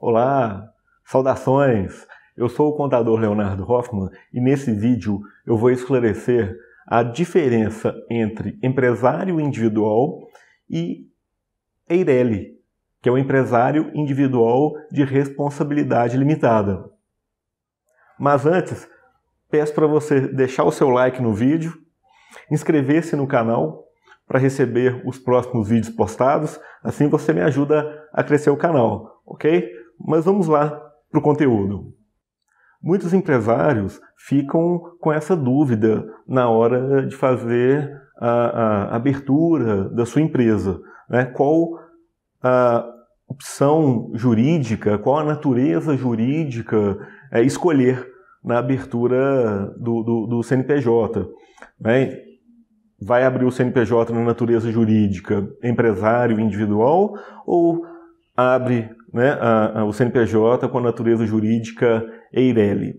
Olá, saudações! Eu sou o contador Leonardo Hoffman e nesse vídeo eu vou esclarecer a diferença entre empresário individual e EIRELI, que é o empresário individual de responsabilidade limitada. Mas antes, peço para você deixar o seu like no vídeo, inscrever-se no canal para receber os próximos vídeos postados, assim você me ajuda a crescer o canal, ok? Mas vamos lá para o conteúdo. Muitos empresários ficam com essa dúvida na hora de fazer a abertura da sua empresa, né? Qual a opção jurídica, qual a natureza jurídica escolher na abertura do CNPJ, né? Vai abrir o CNPJ na natureza jurídica empresário individual ou abre, né, o CNPJ com a natureza jurídica EIRELI?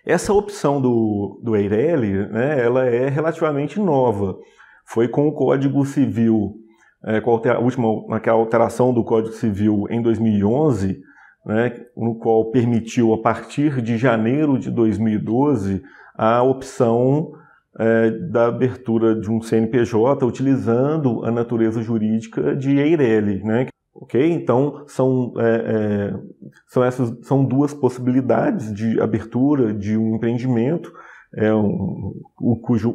Essa opção do EIRELI, né, ela é relativamente nova. Foi com o Código Civil, com aquela alteração do Código Civil em 2011, né, no qual permitiu, a partir de janeiro de 2012, a opção da abertura de um CNPJ utilizando a natureza jurídica de EIRELI, né? Ok? Então, são duas possibilidades de abertura de um empreendimento,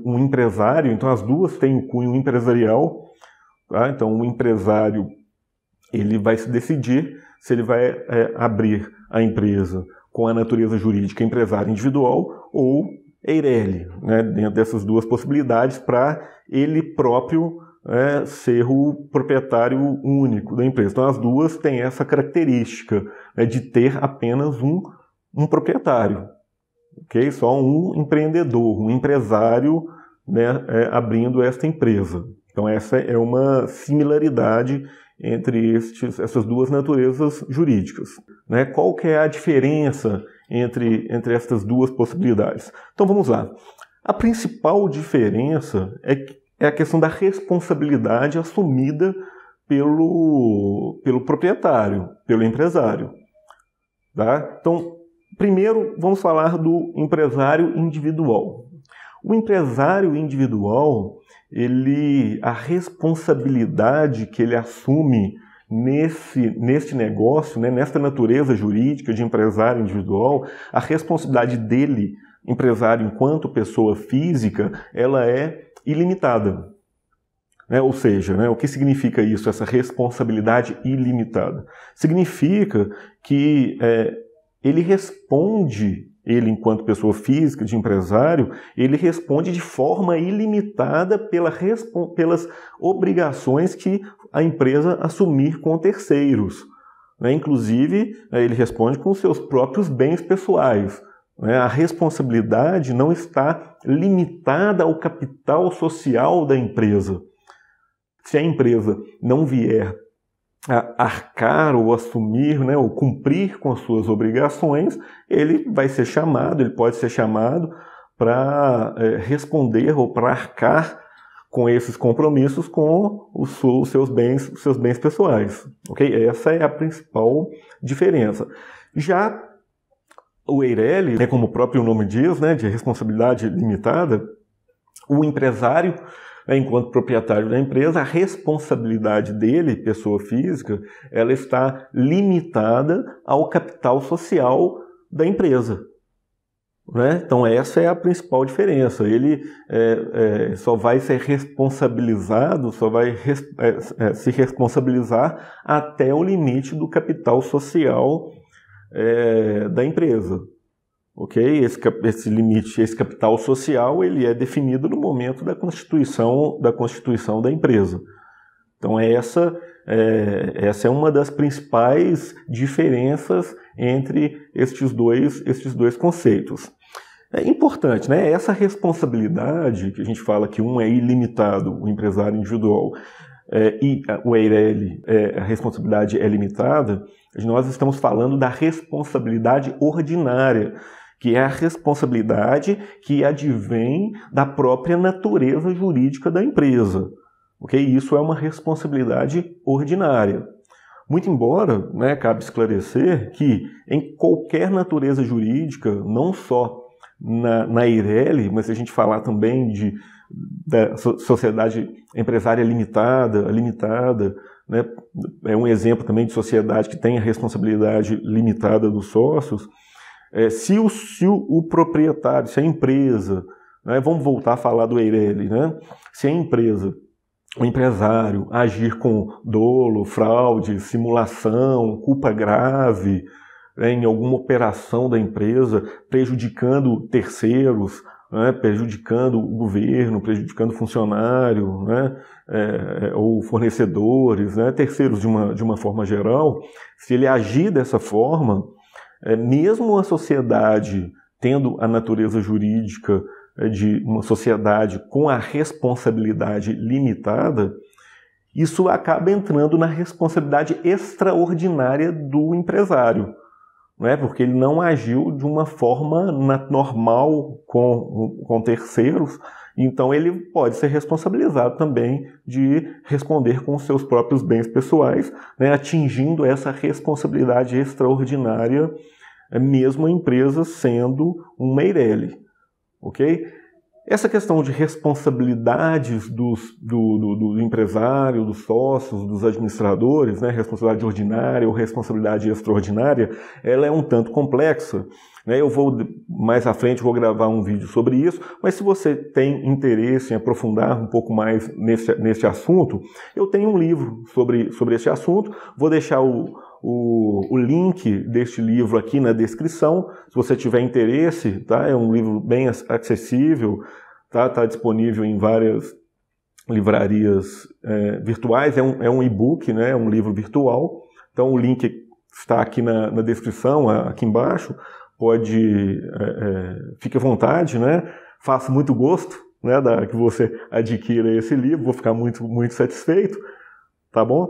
um empresário, então as duas têm o cunho empresarial, tá? Então, o empresário ele vai se decidir se ele vai abrir a empresa com a natureza jurídica empresário individual ou EIRELI, né, dentro dessas duas possibilidades, para ele próprio ser o proprietário único da empresa. Então as duas têm essa característica, né, de ter apenas um proprietário, okay? Só um empreendedor, um empresário, né, abrindo esta empresa. Então essa é uma similaridade entre essas duas naturezas jurídicas, né? Qual que é a diferença entre estas duas possibilidades? Então vamos lá. A principal diferença é a questão da responsabilidade assumida pelo proprietário, pelo empresário. Tá? Então, primeiro vamos falar do empresário individual. O empresário individual, a responsabilidade que ele assume neste negócio, né, nesta natureza jurídica de empresário individual, a responsabilidade dele, empresário enquanto pessoa física, ela é ilimitada. Né? Ou seja, né, o que significa isso, essa responsabilidade ilimitada? Significa que ele enquanto pessoa física, de empresário, ele responde de forma ilimitada pelas obrigações que a empresa assumir com terceiros. Né? Inclusive, ele responde com os seus próprios bens pessoais. Né? A responsabilidade não está limitada ao capital social da empresa. Se a empresa não vier a arcar ou assumir, né, ou cumprir com as suas obrigações, ele pode ser chamado para responder ou para arcar com esses compromissos com os seus bens pessoais. Okay? Essa é a principal diferença. Já o EIRELI, como o próprio nome diz, né, de responsabilidade limitada, o empresário, enquanto proprietário da empresa, a responsabilidade dele, pessoa física, ela está limitada ao capital social da empresa. Né? Então essa é a principal diferença. Ele só vai ser responsabilizado, se responsabilizar até o limite do capital social da empresa. Okay? Esse limite, esse capital social, ele é definido no momento da constituição da empresa. Então essa é uma das principais diferenças entre estes dois conceitos. É importante, né? Essa responsabilidade, que a gente fala que um é ilimitado, o empresário individual, e o EIRELI, a responsabilidade é limitada, nós estamos falando da responsabilidade ordinária, que é a responsabilidade que advém da própria natureza jurídica da empresa. Okay? Isso é uma responsabilidade ordinária. Muito embora, né, cabe esclarecer que em qualquer natureza jurídica, não só na Eireli, mas se a gente falar também da sociedade empresária limitada, né, é um exemplo também de sociedade que tem a responsabilidade limitada dos sócios, se o proprietário, se a empresa, né, vamos voltar a falar do Eireli, né, se a empresa, o empresário agir com dolo, fraude, simulação, culpa grave, né, em alguma operação da empresa, prejudicando terceiros, né, prejudicando o governo, prejudicando o funcionário, né, ou fornecedores, né, terceiros de uma forma geral, se ele agir dessa forma, mesmo a sociedade tendo a natureza jurídica de uma sociedade com a responsabilidade limitada, isso acaba entrando na responsabilidade extraordinária do empresário, né? Porque ele não agiu de uma forma normal com terceiros, então ele pode ser responsabilizado também de responder com os seus próprios bens pessoais, né? Atingindo essa responsabilidade extraordinária, mesmo a empresa sendo uma Eireli. Ok? Essa questão de responsabilidades do empresário, dos sócios, dos administradores, né, responsabilidade ordinária ou responsabilidade extraordinária, ela é um tanto complexa. Né? Mais à frente, vou gravar um vídeo sobre isso, mas se você tem interesse em aprofundar um pouco mais nesse assunto, eu tenho um livro sobre esse assunto, vou deixar o link deste livro aqui na descrição, se você tiver interesse, tá? É um livro bem acessível, tá disponível em várias livrarias virtuais, é um e-book, né? É um livro virtual, então o link está aqui na descrição, aqui embaixo, fique à vontade, né? Faço muito gosto, né, que você adquira esse livro, vou ficar muito, muito satisfeito, tá bom?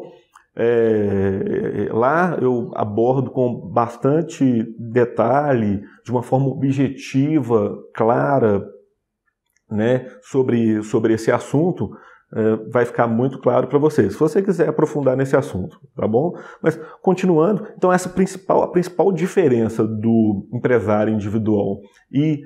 Lá eu abordo com bastante detalhe, de uma forma objetiva, clara, né, sobre esse assunto, vai ficar muito claro para vocês, se você quiser aprofundar nesse assunto, tá bom? Mas continuando, então a principal diferença do empresário individual e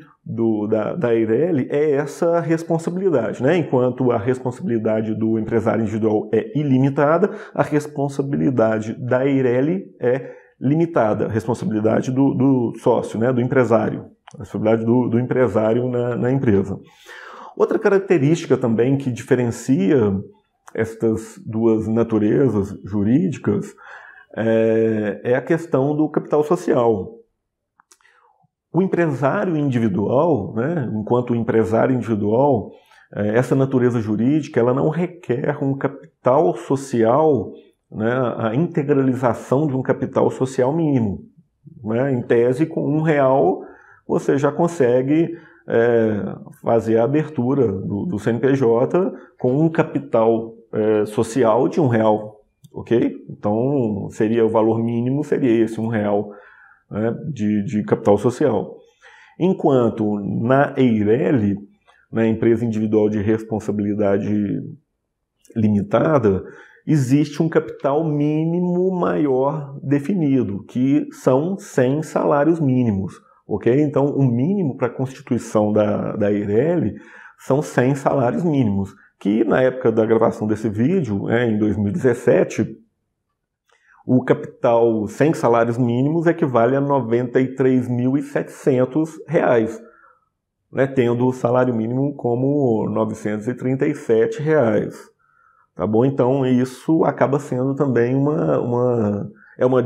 da Eireli é essa responsabilidade, né? Enquanto a responsabilidade do empresário individual é ilimitada, a responsabilidade da Eireli é limitada, a responsabilidade do sócio, né? Do empresário, a responsabilidade do empresário na empresa. Outra característica também que diferencia estas duas naturezas jurídicas é a questão do capital social. O empresário individual, né, enquanto empresário individual, essa natureza jurídica ela não requer um capital social, né, a integralização de um capital social mínimo. Né? Em tese, com R$1 você já consegue fazer a abertura do CNPJ com um capital social de R$1, ok? Então, o valor mínimo seria esse, R$1, né, de capital social. Enquanto na Eireli, na empresa individual de responsabilidade limitada, existe um capital mínimo maior definido, que são 100 salários mínimos. Okay? Então, o mínimo para a constituição da Eireli são 100 salários mínimos, que na época da gravação desse vídeo, em 2017, o capital 100 salários mínimos equivale a R$ 93.700, né, tendo o salário mínimo como R$ 937. Tá bom? Então, isso acaba sendo também uma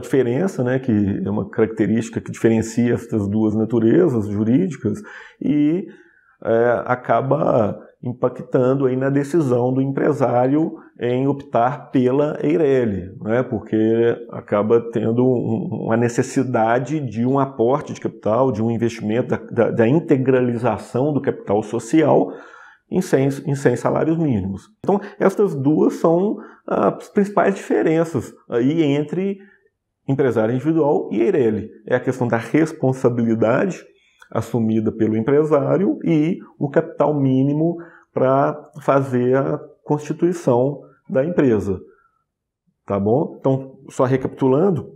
diferença, né, que é uma característica que diferencia essas duas naturezas jurídicas e acaba impactando aí na decisão do empresário em optar pela Eireli, né, porque acaba tendo uma necessidade de um aporte de capital, de um investimento, da integralização do capital social em 100 salários mínimos. Então, essas duas são as principais diferenças aí entre empresário individual e Eireli. É a questão da responsabilidade assumida pelo empresário e o capital mínimo para fazer a constituição da empresa. Tá bom? Então, só recapitulando,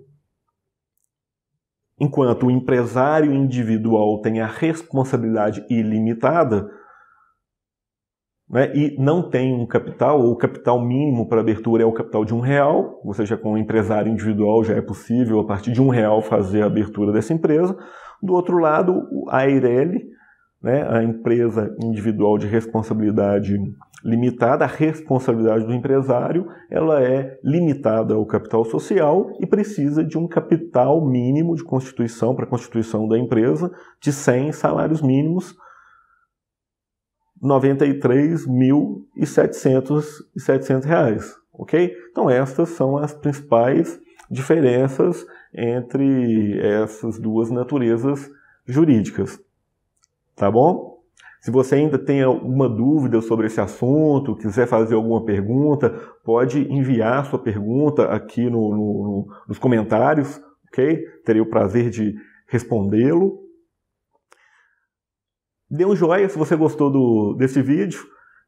enquanto o empresário individual tem a responsabilidade ilimitada, né, e não tem um capital, ou o capital mínimo para abertura é o capital de R$1, ou seja, com o empresário individual já é possível, a partir de R$1, fazer a abertura dessa empresa. Do outro lado, a EIRELI, né, a empresa individual de responsabilidade limitada, a responsabilidade do empresário, ela é limitada ao capital social e precisa de um capital mínimo de constituição, para a constituição da empresa, de 100 salários mínimos, R$93.700, ok? Então estas são as principais diferenças entre essas duas naturezas jurídicas, tá bom? Se você ainda tem alguma dúvida sobre esse assunto, quiser fazer alguma pergunta, pode enviar sua pergunta aqui nos comentários, ok? Terei o prazer de respondê-lo. Dê um joinha se você gostou desse vídeo,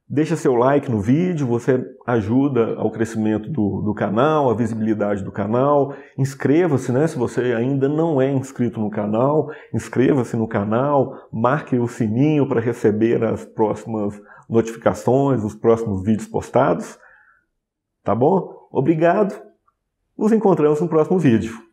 deixa seu like no vídeo, você ajuda ao crescimento do canal, a visibilidade do canal. Inscreva-se, né, se você ainda não é inscrito no canal, inscreva-se no canal, marque o sininho para receber as próximas notificações, os próximos vídeos postados. Tá bom? Obrigado, nos encontramos no próximo vídeo.